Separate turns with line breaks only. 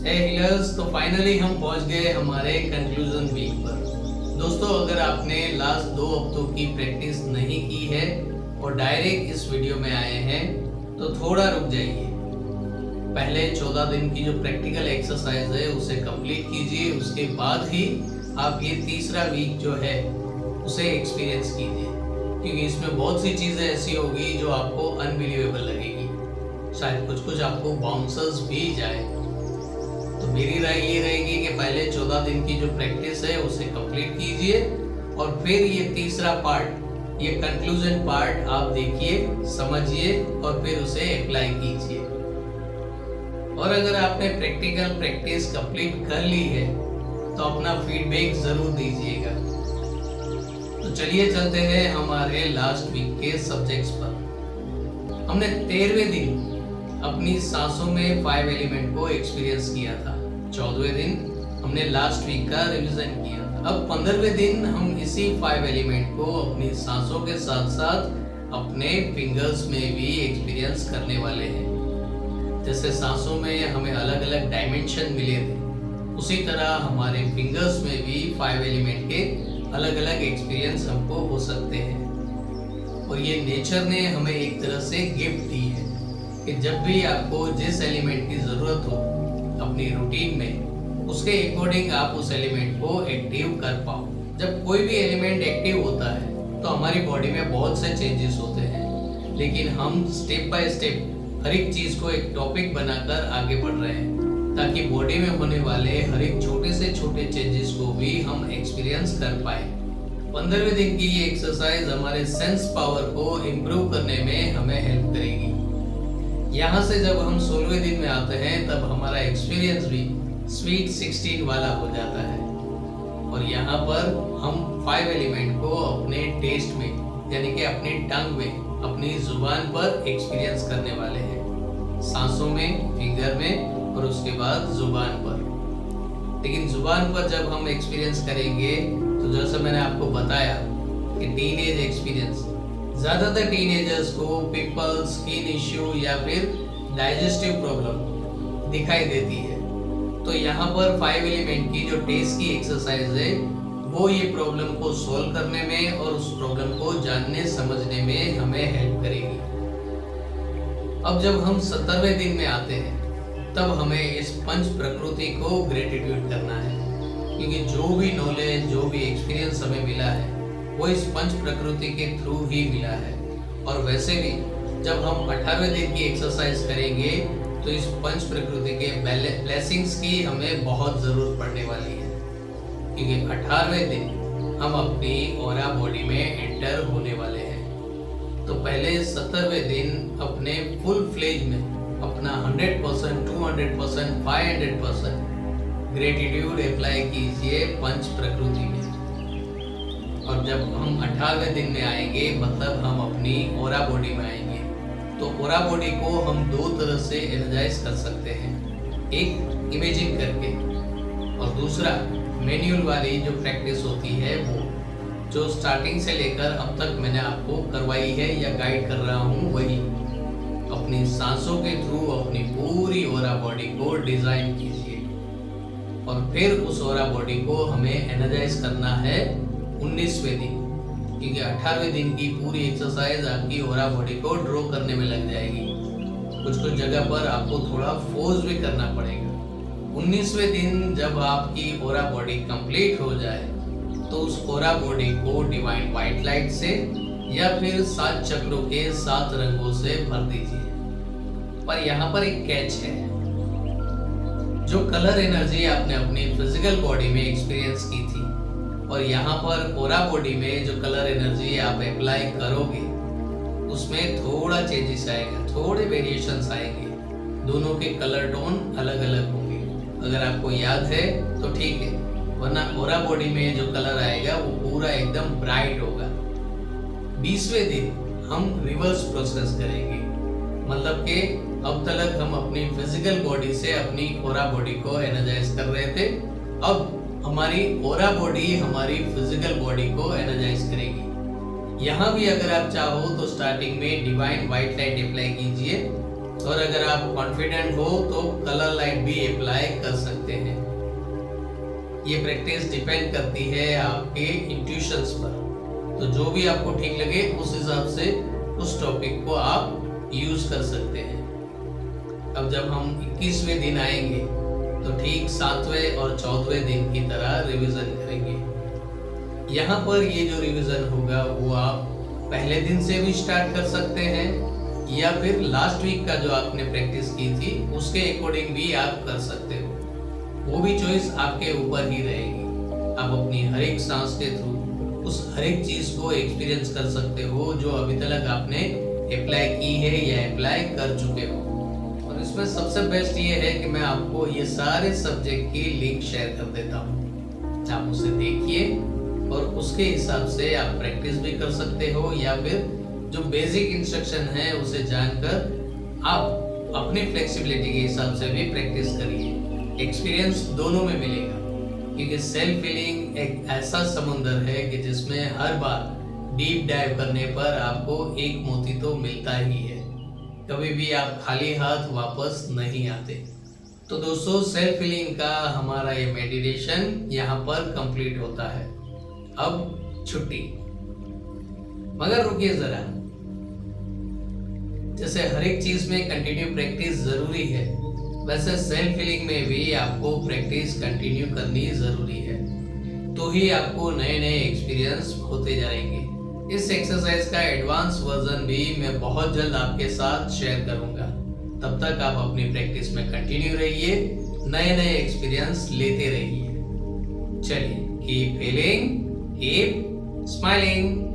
हे healers, तो finally हम पहुंच गए हमारे कंक्लूजन वीक पर। दोस्तों, अगर आपने लास्ट 2 हफ्तों की प्रैक्टिस नहीं की है और डायरेक्ट इस वीडियो में आए हैं तो थोड़ा रुक जाइए। पहले 14 दिन की जो प्रैक्टिकल एक्सरसाइज है उसे कंप्लीट कीजिए, उसके बाद ही आप ये तीसरा वीक जो है उसे एक्सपीरियंस कीजिए, क्योंकि इसमें बहुत सी चीज़ें ऐसी होगी जो आपको अनबिलीवेबल लगेगी। शायद कुछ आपको बाउंसर्स भी जाए। तो मेरी राय ये रहेगी कि पहले 14 दिन की जो प्रैक्टिस है उसे कंप्लीट कीजिए और फिर ये तीसरा पार्ट, ये कंक्लूजन पार्ट आप देखिए, समझिए और फिर उसे अप्लाई कीजिए। और अगर आपने प्रैक्टिकल प्रैक्टिस कंप्लीट कर ली है तो अपना फीडबैक जरूर दीजिएगा। तो चलिए चलते हैं हमारे लास्ट वीक के सब्जेक्ट्स पर। हमने 13वें दिन अपनी सांसों में 5 एलिमेंट को एक्सपीरियंस किया था। 14वें दिन हमने लास्ट वीक का रिवीजन किया था। अब 15वें दिन हम इसी 5 एलिमेंट को अपनी सांसों के साथ साथ अपने फिंगर्स में भी एक्सपीरियंस करने वाले हैं। जैसे सांसों में हमें अलग अलग डायमेंशन मिले थे, उसी तरह हमारे फिंगर्स में भी 5 एलिमेंट के अलग अलग एक्सपीरियंस हमको हो सकते हैं। और ये नेचर ने हमें एक तरह से गिफ्ट दी है कि जब भी आपको जिस एलिमेंट की ज़रूरत हो अपनी रूटीन में, उसके अकॉर्डिंग आप उस एलिमेंट को एक्टिव कर पाओ। जब कोई भी एलिमेंट एक्टिव होता है तो हमारी बॉडी में बहुत से चेंजेस होते हैं, लेकिन हम स्टेप बाय स्टेप हर एक चीज़ को एक टॉपिक बनाकर आगे बढ़ रहे हैं ताकि बॉडी में होने वाले हर एक छोटे से छोटे चेंजेस को भी हम एक्सपीरियंस कर पाए। 15वें दिन की ये एक्सरसाइज हमारे सेंस पावर को इम्प्रूव करने में हमें हेल्प करेगी। यहाँ से जब हम 16वें दिन में आते हैं तब हमारा एक्सपीरियंस भी स्वीट 16 वाला हो जाता है। और यहाँ पर हम 5 एलिमेंट को अपने टेस्ट में, यानी कि अपनी टंग में, अपनी जुबान पर एक्सपीरियंस करने वाले हैं। सांसों में, फिंगर में और उसके बाद जुबान पर। लेकिन जुबान पर जब हम एक्सपीरियंस करेंगे तो जैसा मैंने आपको बताया कि टीनेज एक्सपीरियंस, ज़्यादातर टीनेजर्स को पिंपल्स, स्किन इश्यू या फिर डाइजेस्टिव प्रॉब्लम दिखाई देती है। तो यहाँ पर 5 एलिमेंट की जो टेस्ट की एक्सरसाइज है वो ये प्रॉब्लम को सॉल्व करने में और उस प्रॉब्लम को जानने समझने में हमें हेल्प करेगी। अब जब हम 17वें दिन में आते हैं तब हमें इस पंच प्रकृति को ग्रेटिट्यूड करना है, क्योंकि जो भी नॉलेज, जो भी एक्सपीरियंस हमें मिला है वो इस पंच प्रकृति के थ्रू ही मिला है। और वैसे भी जब हम 18वें दिन की एक्सरसाइज करेंगे तो इस पंच प्रकृति के ब्लेसिंग्स की हमें बहुत ज़रूरत पड़ने वाली है, क्योंकि 18वें दिन हम अपनी ऑरा बॉडी में एंटर होने वाले हैं। तो पहले 17वें दिन अपने फुल फ्लेज में अपना 100%, 200%, 500% ग्रेटिट्यूड अप्लाई कीजिए पंच प्रकृति में। और जब हम 18वें दिन में आएंगे, मतलब हम अपनी ऑरा बॉडी में आएंगे, तो ऑरा बॉडी को हम 2 तरह से एनर्जाइज कर सकते हैं। एक इमेजिंग करके और दूसरा मैनुअल वाली जो प्रैक्टिस होती है वो, जो स्टार्टिंग से लेकर अब तक मैंने आपको करवाई है या गाइड कर रहा हूँ वही। अपनी सांसों के थ्रू अपनी पूरी ऑरा बॉडी को डिजाइन कीजिए और फिर उस ऑरा बॉडी को हमें एनर्जाइज करना है 19वें दिन, क्योंकि 18वें दिन की पूरी एक्सरसाइज आपकी ऑरा बॉडी को ड्रॉ करने में लग जाएगी। कुछ जगह पर आपको थोड़ा फोर्स भी करना पड़ेगा। 19वें दिन जब आपकी ऑरा बॉडी कंप्लीट हो जाए तो उस ऑरा बॉडी को डिवाइन व्हाइट लाइट से या फिर 7 चक्रों के 7 रंगों से भर दीजिए। पर यहाँ पर एक कैच है, जो कलर एनर्जी आपने अपनी फिजिकल बॉडी में एक्सपीरियंस की थी और यहाँ पर ऑरा बॉडी में जो कलर एनर्जी आप अप्लाई करोगे उसमें थोड़ा चेंजेस आएगा, थोड़े वेरिएशंस आएंगे। दोनों के कलर टोन अलग अलग होंगे। अगर आपको याद है तो ठीक है, वरना ऑरा बॉडी में जो कलर आएगा वो पूरा एकदम ब्राइट होगा। 20वें दिन हम रिवर्स प्रोसेस करेंगे, मतलब कि अब तक हम अपनी फिजिकल बॉडी से अपनी ऑरा बॉडी को एनर्जाइज कर रहे थे, अब हमारी ऑरा बॉडी हमारी फिजिकल बॉडी को एनर्जाइज करेगी। यहाँ भी अगर आप चाहो तो स्टार्टिंग में डिवाइन व्हाइट लाइट अप्लाई कीजिए और अगर आप कॉन्फिडेंट हो तो कलर लाइट भी अप्लाई कर सकते हैं। ये प्रैक्टिस डिपेंड करती है आपके इंट्यूशंस पर, तो जो भी आपको ठीक लगे उस हिसाब से उस टॉपिक को आप यूज कर सकते हैं। अब जब हम 21वें दिन आएंगे तो ठीक 7वें और 14वें दिन की तरह रिवीजन करेंगे। यहाँ पर ये जो रिवीजन होगा वो आप पहले दिन से भी स्टार्ट कर सकते हैं या फिर लास्ट वीक का जो आपने प्रैक्टिस की थी उसके अकॉर्डिंग भी आप कर सकते हो। वो भी चॉइस आपके ऊपर ही रहेगी। आप अपनी हर एक सांस के थ्रू उस हर एक चीज को एक्सपीरियंस कर सकते हो जो अभी तक आपने अप्लाई की है या अप्लाई कर चुके हो। और इसमें सबसे बेस्ट ये है कि मैं आपको ये सारे सब्जेक्ट की लिंक शेयर कर देता हूँ। आप उसे देखिए और उसके हिसाब से आप प्रैक्टिस भी कर सकते हो या फिर जो बेसिक इंस्ट्रक्शन है उसे जानकर आप अपनी फ्लेक्सिबिलिटी के हिसाब से भी प्रैक्टिस करिए। एक्सपीरियंस दोनों में मिलेगा, क्योंकि सेल्फ फीलिंग एक ऐसा समुंदर है कि जिसमें हर बार डीप डाइव करने पर आपको एक मोती तो मिलता ही है। कभी भी आप खाली हाथ वापस नहीं आते। तो दोस्तों, सेल्फ फीलिंग का हमारा ये मेडिटेशन यहाँ पर कंप्लीट होता है। अब छुट्टी। मगर रुकिए जरा, जैसे हर एक चीज में कंटिन्यू प्रैक्टिस जरूरी है, वैसे सेल्फ फीलिंग में भी आपको प्रैक्टिस कंटिन्यू करनी जरूरी है, तो ही आपको नए नए एक्सपीरियंस होते जाएंगे। इस एक्सरसाइज का एडवांस वर्जन भी मैं बहुत जल्द आपके साथ शेयर करूंगा। तब तक आप अपनी प्रैक्टिस में कंटिन्यू रहिए, नए नए एक्सपीरियंस लेते रहिए। चलिए, कीप फीलिंग, कीप स्माइलिंग।